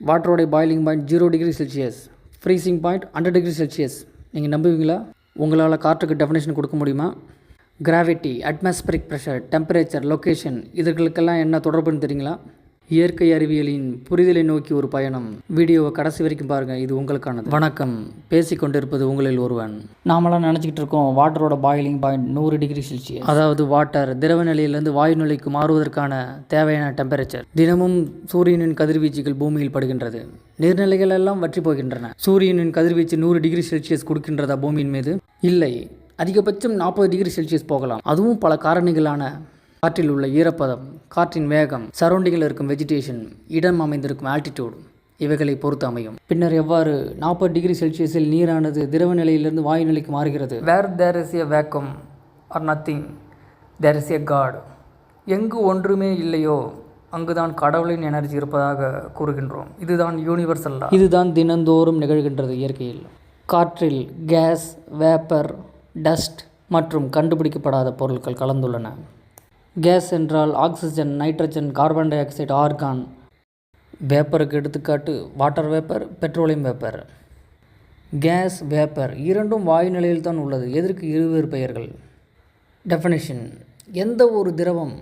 வாட்டரோடைய boiling point 0 degree Celsius, freezing point 100 degree Celsius. நீங்கள் நம்புவீங்களா? உங்களால் காற்றுக்கு டெஃபினேஷன் கொடுக்க முடியுமா? Gravity, atmospheric pressure, temperature, location இதுகளுக்கெல்லாம் என்ன தொடர்புன்னு தெரியுங்களா? இயற்கை அறிவியலின் புரிதலை நோக்கி ஒரு பயணம். வீடியோவை கடைசி வரைக்கும் பாருங்கள், இது உங்களுக்கானது. வணக்கம், பேசிக்கொண்டிருப்பது உங்களில் ஒருவன். நாமெல்லாம் நினச்சிக்கிட்டு இருக்கோம் வாட்டரோட பாயிலிங் பாயிண்ட் 100 டிகிரி செல்சியஸ். அதாவது வாட்டர் திரவ நிலையிலிருந்து வாயு நிலைக்கு மாறுவதற்கான தேவையான டெம்பரேச்சர். தினமும் சூரியனின் கதிர்வீச்சுகள் பூமியில் படுகின்றது. நீர்நிலைகள் எல்லாம் வற்றி போகின்றன. சூரியனின் கதிர்வீச்சு 100 டிகிரி செல்சியஸ் கொடுக்கின்றதா பூமியின் மீது? இல்லை, அதிகபட்சம் 40 டிகிரி செல்சியஸ் போகலாம். அதுவும் பல காரணிகளான காற்றில் உள்ள ஈரப்பதம், காற்றின் வேகம், சரௌண்டிங்கில் இருக்கும் வெஜிடேஷன், இடம் அமைந்திருக்கும் ஆல்டிடியூட் இவைகளை பொறுத்து அமையும். பின்னர் எவ்வாறு 40 டிகிரி செல்சியஸில் நீரானது திரவ நிலையிலிருந்து வாயு நிலைக்கு மாறுகிறது? Where there is a vacuum or nothing there is a god. எங்கு ஒன்றுமே இல்லையோ அங்குதான் கடவுளின் எனர்ஜி இருப்பதாக கூறுகின்றோம். இதுதான் யூனிவர்சல் லா. இதுதான் தினந்தோறும் நிகழ்கின்றது இயற்கையில். காற்றில் கேஸ், வேப்பர், டஸ்ட் மற்றும் கண்டுபிடிக்கப்படாத பொருட்கள் கலந்துள்ளன. கேஸ் என்றால் oxygen, nitrogen, carbon dioxide, argon. வேப்பருக்கு எடுத்துக்காட்டு water vapour, petroleum vapour. Gas, vapour இரண்டும் வாயு நிலையில் தான் உள்ளது. எதற்கு இருவேறு பெயர்கள்? டெஃபினேஷன்: எந்த ஒரு திரவம்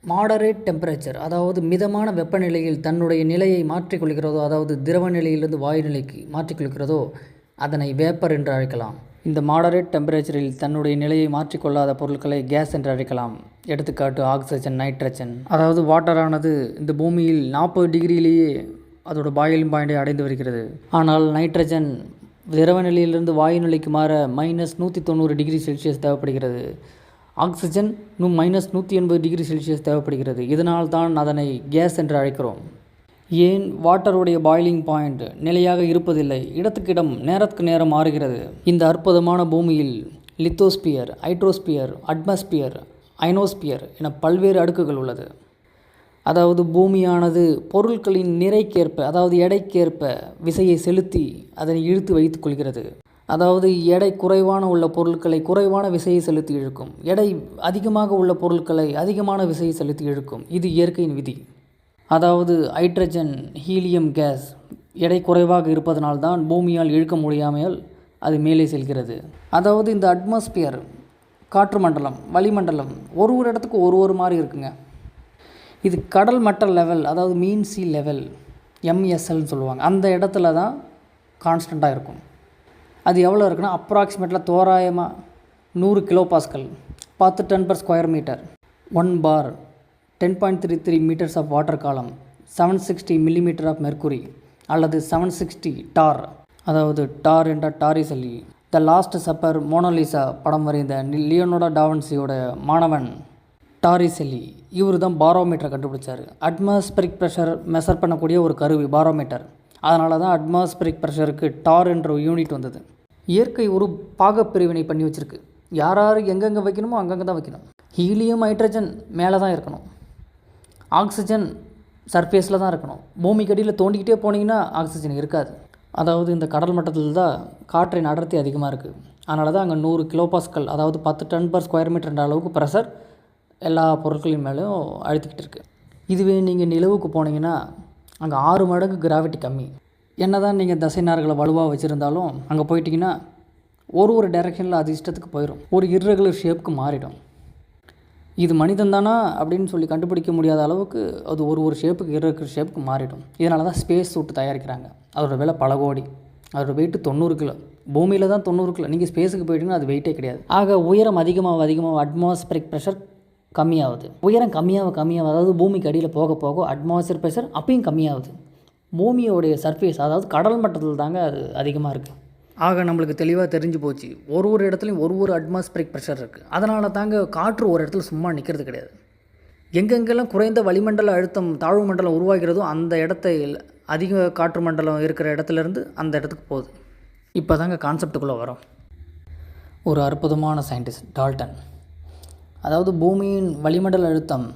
மாடரேட் டெம்பரேச்சர், அதாவது மிதமான வெப்பநிலையில் தன்னுடைய நிலையை மாற்றிக்கொள்கிறதோ, அதாவது திரவ நிலையிலிருந்து வாயு நிலைக்கு மாற்றிக்கொள்கிறதோ அதனை வேப்பர் என்று அழைக்கலாம். இந்த மாடரேட் டெம்பரேச்சரில் தன்னுடைய நிலையை மாற்றிக்கொள்ளாத பொருட்களை கேஸ் என்று அழைக்கலாம். எடுத்துக்காட்டு ஆக்சிஜன், நைட்ரஜன். அதாவது வாட்டரானது இந்த பூமியில் 40 டிகிரியிலேயே அதோட பாயிலிங் பாயிண்டை அடைந்து வருகிறது. ஆனால் நைட்ரஜன் திரவ நிலையிலிருந்து வாயு நிலைக்கு மாற -190 டிகிரி செல்சியஸ் தேவைப்படுகிறது. ஆக்சிஜன் -180 டிகிரி செல்சியஸ் தேவைப்படுகிறது. இதனால் தான் அதனை கேஸ் என்று அழைக்கிறோம். ஏன் வாட்டருடைய பாயிலிங் பாயிண்ட் நிலையாக இருப்பதில்லை? இடத்துக்கு இடம், நேரத்துக்கு நேரம் மாறுகிறது. இந்த அற்புதமான பூமியில் லித்தோஸ்பியர், ஹைட்ரோஸ்பியர், அட்மாஸ்பியர், அயனோஸ்பியர் என பல்வேறு அடுக்குகள் உள்ளது. அதாவது பூமியானது பொருட்களின் நிறைக்கேற்ப, அதாவது எடைக்கேற்ப விசையை செலுத்தி அதனை இழுத்து வைத்துக் கொள்கிறது. அதாவது எடை குறைவான உள்ள பொருட்களை குறைவான விசையை செலுத்தி இழுக்கும், எடை அதிகமாக உள்ள பொருட்களை அதிகமான விசையை செலுத்தி இழுக்கும். இது இயற்கையின் விதி. அதாவது ஹைட்ரஜன், ஹீலியம் கேஸ் எடை குறைவாக இருப்பதனால்தான் பூமியால் இழுக்க முடியாமல் அது மேலே செல்கிறது. அதாவது இந்த அட்மாஸ்பியர், காற்று மண்டலம், வளிமண்டலம் ஒரு இடத்துக்கு ஒரு மாதிரி இருக்குங்க. இது கடல் மட்ட லெவல், அதாவது மீன் சி லெவல், எம்எஸ்எல்னு சொல்லுவாங்க. அந்த இடத்துல தான் கான்ஸ்டண்ட்டாக இருக்கும். அது எவ்வளோ இருக்குன்னா அப்ராக்சிமேட்டில் தோராயமாக 100 kilo pascal, 10 ton per square metre. 1 bar 10.33 meters of water column, 760 millimeter of mercury அல்லது 760 டார். அதாவது டார் என்றால் Torricelli. The last supper, Mona Lisa படம் வரைந்த லியோனார்டோ டாவின்சியோட மாணவன் டாரிசெல்லி. இவர் தான் பாரோமீட்டரை கண்டுபிடிச்சார். அட்மாஸ்பரிக் ப்ரெஷர் மெஷர் பண்ணக்கூடிய ஒரு கருவி பாரோமீட்டர். அதனால தான் அட்மாஸ்பரிக் ப்ரெஷருக்கு டார் என்ற யூனிட் வந்தது. இயற்கை ஒரு பாகப்பிரிவினை பண்ணி வச்சுருக்கு. யார் எங்கெங்கே வைக்கணுமோ அங்கங்கே தான் வைக்கணும். ஹீலியம், ஹைட்ரஜன் மேலே தான் இருக்கணும். ஆக்சிஜன் சர்ஃபேஸில் தான் இருக்கணும். பூமிக்கு அடியில் தோண்டிக்கிட்டே போனீங்கன்னா ஆக்சிஜன் இருக்காது. அதாவது இந்த கடல் மட்டத்தில் தான் காற்றின் அடர்த்தி அதிகமாக இருக்குது. அதனால தான் அங்கே 100 கிலோ பாஸ்கல், அதாவது 10 டன் per ஸ்கொயர் மீட்டர் என்ற அளவுக்கு ப்ரெஷர் எல்லா பொருட்களின் மேலேயும் அழுத்திக்கிட்டு இருக்குது. இதுவே நீங்கள் நிலவுக்கு போனீங்கன்னா அங்கே 6 மடங்கு கிராவிட்டி கம்மி. என்ன தான் நீங்கள் தசை நார்களை வலுவாக வச்சுருந்தாலும் அங்கே போயிட்டிங்கன்னா ஒரு டைரெக்ஷனில் அது இஷ்டத்துக்கு போயிடும். ஒரு இர்ரெகுலர் ஷேப்புக்கு மாறிடும். இது மனிதன் தானா அப்படின்னு சொல்லி கண்டுபிடிக்க முடியாத அளவுக்கு அது ஒரு ஷேப்புக்கு இர்ரெகுலர் ஷேப்புக்கு மாறிடும். இதனால தான் ஸ்பேஸ் சூட் தயாரிக்கிறாங்க. அதோட விலை பல கோடி. அதோட வெயிட்டு 90 கிலோ. பூமியில் தான் 90 கிலோ. நீங்கள் ஸ்பேஸுக்கு போயிட்டீங்கன்னா அது வெயிட்டே கிடையாது. ஆக உயரம் அதிகமாக அட்மாஸ்பரிக் ப்ரெஷர் கம்மியாகுது. உயரம் கம்மியாக அதாவது பூமிக்கு அடியில் போக போக அட்மாஸ்பரிக் ப்ரெஷர் அப்பயும் கம்மியாகுது. பூமியோடைய சர்ஃபேஸ், அதாவது கடல் மட்டத்தில் தாங்க அது அதிகமாக இருக்குது. ஆக நம்மளுக்கு தெளிவாக தெரிஞ்சு போச்சு, ஒரு இடத்துலையும் ஒரு அட்மாஸ்பரிக் ப்ரெஷர் இருக்குது. அதனால தாங்க காற்று ஒரு இடத்துல சும்மா நிற்கிறது கிடையாது. எங்கெங்கெல்லாம் குறைந்த வளிமண்டல அழுத்தம், தாழ்வு மண்டலம் உருவாகிறதோ அந்த இடத்த அதிக காற்று மண்டலம் இருக்கிற இடத்துலேருந்து அந்த இடத்துக்கு போகுது. இப்போ தாங்க கான்செப்டுக்குள்ளே வரும். ஒரு அற்புதமான சயின்டிஸ்ட் டால்டன். அதாவது பூமியின் வளிமண்டல அழுத்தம்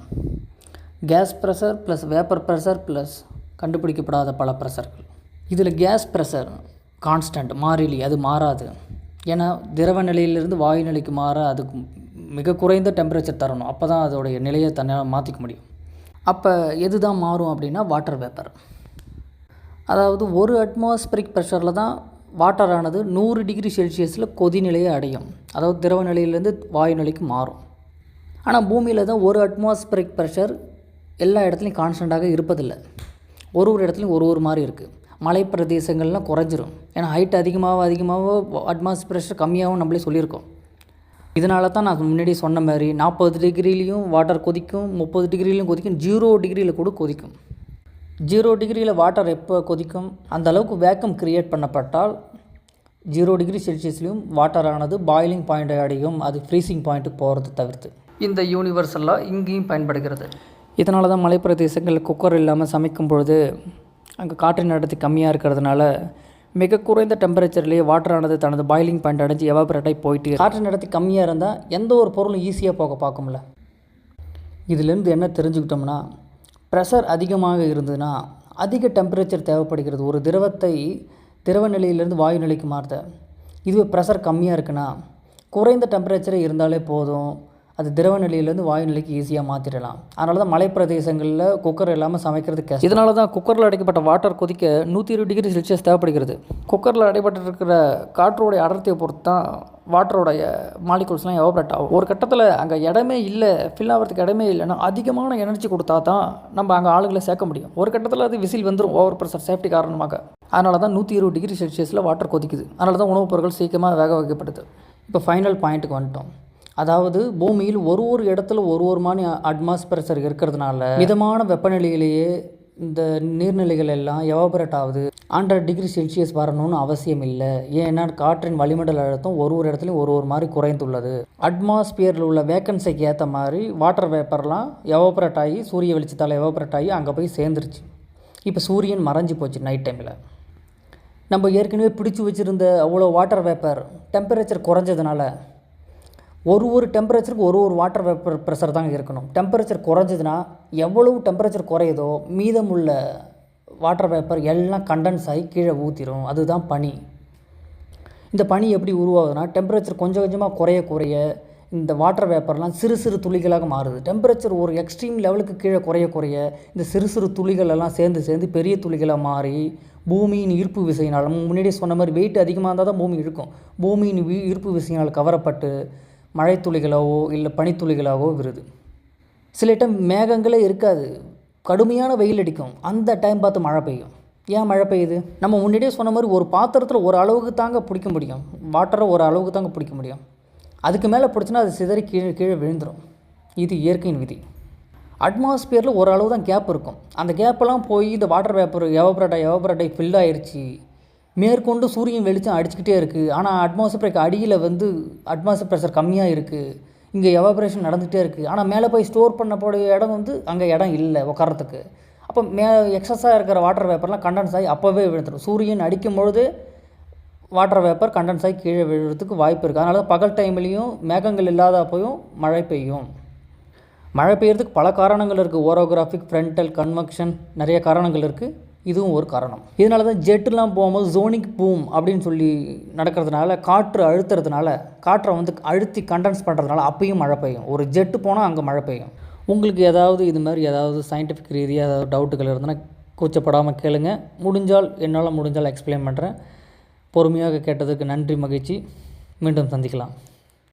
gas pressure plus vapour pressure plus கண்டுபிடிக்கப்படாத பல ப்ரெஷர்கள். இதில் கேஸ் ப்ரெஷர் கான்ஸ்டன்ட், மாறிலி, அது மாறாது. ஏன்னா திரவ நிலையிலிருந்து வாயு நிலைக்கு மாற அதுக்கு மிக குறைந்த டெம்பரேச்சர் தரணும். அப்போ தான் அதோடைய நிலையை தன்னால் மாற்றிக்க முடியும். அப்போ எது தான் மாறும் அப்படின்னா வாட்டர் வேப்பர். அதாவது ஒரு அட்மாஸ்பரிக் ப்ரெஷரில் தான் வாட்டரானது 100 டிகிரி செல்சியஸில் கொதிநிலையை அடையும், அதாவது திரவ நிலையிலேருந்து வாயு நிலைக்கு மாறும். ஆனால் பூமியில் தான் ஒரு அட்மாஸ்பரிக் ப்ரெஷர் எல்லா இடத்துலையும் கான்ஸ்டண்ட்டாக இருப்பதில்லை. ஒரு இடத்துலையும் ஒரு மாதிரி இருக்குது. மலை பிரதேசங்கள்லாம் குறைஞ்சிரும். ஏன்னா ஹைட் அதிகமாக அட்மாஸ்பியர் ப்ரெஷர் கம்மியாகவும் நம்மளே சொல்லியிருக்கோம். இதனால தான் நான் முன்னாடி சொன்ன மாதிரி 40 டிகிரிலையும் வாட்டர் கொதிக்கும், 30 டிகிரிலையும் கொதிக்கும், 0 டிகிரியில் கூட கொதிக்கும். 0 டிகிரியில் வாட்டர் எப்போ கொதிக்கும்? அந்த அளவுக்கு வேக்கம் க்ரியேட் பண்ணப்பட்டால் 0 டிகிரி செல்சியஸ்லையும் வாட்டரானது பாயிலிங் பாயிண்ட்டை அடையும். அது ஃப்ரீசிங் பாயிண்ட்டுக்கு போகிறது தவிர்த்து இந்த யூனிவர்செல்லாம் இங்கேயும் பயன்படுகிறது. இதனால தான் மலைப்பிரதேசங்களில் குக்கர் இல்லாமல் சமைக்கும் பொழுது அங்கே காற்றின் அடர்த்தி கம்மியாக இருக்கிறதுனால மிக குறைந்த டெம்பரேச்சர்லேயே வாட்டரானது தனது பாயிலிங் பாயிண்ட் அடைஞ்சு எவாபரேட் ஆகி போயிட்டு காற்றின் அடர்த்தி கம்மியாக இருந்தால் எந்த ஒரு பொருளும் ஈஸியாக போக பார்க்கும்ல. இதிலேருந்து என்ன தெரிஞ்சுக்கிட்டோம்னா, ப்ரெஷர் அதிகமாக இருந்ததுன்னா அதிக டெம்பரேச்சர் தேவைப்படுகிறது ஒரு திரவத்தை திரவ நிலையிலேருந்து வாயு நிலைக்கு மாற்ற. இதுவே ப்ரெஷர் கம்மியாக இருக்குன்னா குறைந்த டெம்பரேச்சரே இருந்தாலே போதும், அது திரவ நிலையிலேருந்து வாயு நிலைக்கு ஈஸியாக மாற்றிடலாம். அதனால தான் மலைப்பிரதேசங்களில் குக்கர் இல்லாமல் சமைக்கிறது கஷ்டம். இதனால தான் குக்கரில் அடைக்கப்பட்ட வாட்டர் கொதிக்க 120 டிகிரி செல்சியஸ் தேவைப்படுகிறது. குக்கரில் அடைப்பட்டிருக்கிற காற்றோடைய அடர்த்தியை பொறுத்து தான் வாட்டரோடைய மாலிகூல்ஸ்லாம் எவாபரேட் ஆகும். ஒரு கட்டத்தில் அங்கே இடமே இல்லை, ஃபில் ஆகிறதுக்கு இடமே இல்லைன்னா அதிகமான எனர்ஜி கொடுத்தா தான் நம்ம அங்கே ஆளுங்களை சேர்க்க முடியும். ஒரு கட்டத்தில் அது விசில் வந்துடும் ஓவர் ப்ரெஷர் சேஃப்டி காரணமாக. அதனால தான் 120 டிகிரி செல்சியஸில் வாட்டர் கொதிக்குது. அதனால தான் உணவுப் பொருட்கள் சீக்கிரமாக வேக வைக்கப்படுது. இப்போ ஃபைனல் பாயிண்ட்டுக்கு வந்துட்டோம். அதாவது பூமியில் ஒரு இடத்துல ஒரு மாதிரி அட்மாஸ்பியர் ப்ரெஷர் இருக்கிறதுனால மிதமான வெப்பநிலையிலேயே இந்த நீர்நிலைகள் எல்லாம் எவாபரேட் ஆகுது. 100 டிகிரி செல்சியஸ் வரணும்னு அவசியம் இல்லை. ஏன்னா காற்றின் வளிமண்டல அழுத்தம் ஒரு இடத்துலையும் ஒரு மாதிரி குறைந்துள்ளது. அட்மாஸ்பியரில் உள்ள வேக்கன்சிக்கு ஏற்ற மாதிரி வாட்டர் வேப்பர்லாம் எவாபரேட் ஆகி சூரிய வெளிச்சத்தால் எவாபரேட் ஆகி அங்கே போய் சேர்ந்துருச்சு. இப்போ சூரியன் மறைஞ்சி போச்சு நைட் டைமில். நம்ம ஏற்கனவே பிடிச்சி வச்சுருந்த அவ்வளோ வாட்டர் வேப்பர் டெம்பரேச்சர் குறைஞ்சதுனால ஒரு டெம்பரேச்சருக்கு ஒரு வாட்டர் வேப்பர் ப்ரெஷர் தாங்க இருக்கணும். டெம்பரேச்சர் குறைஞ்சதுன்னா எவ்வளவு டெம்பரேச்சர் குறையுதோ மீதமுள்ள வாட்டர் வேப்பர் எல்லாம் கண்டென்ஸ் ஆகி கீழே ஊற்றிடும். அதுதான் பனி. இந்த பனி எப்படி உருவாகுதுன்னா, டெம்பரேச்சர் கொஞ்சம் கொஞ்சமாக குறைய இந்த வாட்டர் வேப்பர்லாம் சிறு துளிகளாக மாறுது. டெம்பரேச்சர் ஒரு எக்ஸ்ட்ரீம் லெவலுக்கு கீழே குறைய இந்த சிறு துளிகள் எல்லாம் சேர்ந்து பெரிய துளிகளாக மாறி பூமியின் ஈர்ப்பு விசையினால், முன்னாடியே சொன்ன மாதிரி வெயிட் அதிகமாக இருந்தால் தான் பூமி இருக்கும், பூமியின் ஈர்ப்பு விசையினால் கவரப்பட்டு மழை துளிகளாகவோ இல்லை பனித்துளிகளாகவோ விருது. சில டைம் மேகங்களே இருக்காது, கடுமையான வெயில் அடிக்கும், அந்த டைம் பார்த்து மழை பெய்யும். ஏன் மழை பெய்யுது? நம்ம முன்னாடியே சொன்ன மாதிரி ஒரு பாத்திரத்தில் ஒரு அளவுக்கு தாங்க பிடிக்க முடியும், வாட்டரை ஒரு அளவுக்கு தாங்க பிடிக்க முடியும். அதுக்கு மேலே பிடிச்சினா அது சிதறி கீழே விழுந்துடும். இது இயற்கையின் விதி. அட்மாஸ்பியரில் ஒரு அளவு தான் கேப் இருக்கும். அந்த கேப்பெல்லாம் போய் இந்த வாட்டர் வேப்பர் எவாபரேட் ஆகி ஃபில் ஆயிடுச்சு. மேற்கொண்டு சூரியன் வெளிச்சம் அடிச்சுக்கிட்டே இருக்குது. ஆனால் அட்மாஸ்பியருக்கு அடியில் அட்மாஸ்பியர் ப்ரெஷர் கம்மியாக இருக்குது, இங்கே எவாபரேஷன் நடந்துகிட்டே இருக்குது. ஆனால் மேலே போய் ஸ்டோர் பண்ணக்கூடிய இடம் அங்கே இடம் இல்லை உட்காரத்துக்கு. அப்போ எக்ஸஸாக இருக்கிற வாட்டர் வேப்பர்லாம் கண்டென்ஸ் ஆகி அப்போவே விழுந்துடும். சூரியன் அடிக்கும் பொழுது வாட்டர் வேப்பர் கண்டென்ஸ் ஆகி கீழே விழுறதுக்கு வாய்ப்பு இருக்குது. அதனால தான் பகல் டைம்லேயும் மேகங்கள் இல்லாத அப்போயும் மழை பெய்யும். மழை பெய்யறதுக்கு பல காரணங்கள் இருக்குது. ஓரோகிராஃபிக், ஃப்ரண்டல், கன்வெக்ஷன், நிறைய காரணங்கள் இருக்குது. இதுவும் ஒரு காரணம். இதனால தான் ஜெட்டுலாம் போகும்போது ஜோனிக் பூம் அப்படின்னு சொல்லி நடக்கிறதுனால, காற்று அழுத்துறதுனால, காற்றை அழுத்தி கண்டென்ஸ் பண்ணுறதுனால அப்பயும் மழை பெய்யும். ஒரு ஜெட்டு போனால் அங்கே மழை பெய்யும். உங்களுக்கு இது மாதிரி ஏதாவது சயின்டிஃபிக் ரீதியாக ஏதாவது டவுட்டுகள் இருந்ததுன்னா கூச்சப்படாமல் கேளுங்க. என்னால் முடிஞ்சால் எக்ஸ்பிளைன் பண்ணுறேன். பொறுமையாக கேட்டதுக்கு நன்றி, மகிழ்ச்சி. மீண்டும் சந்திக்கலாம்.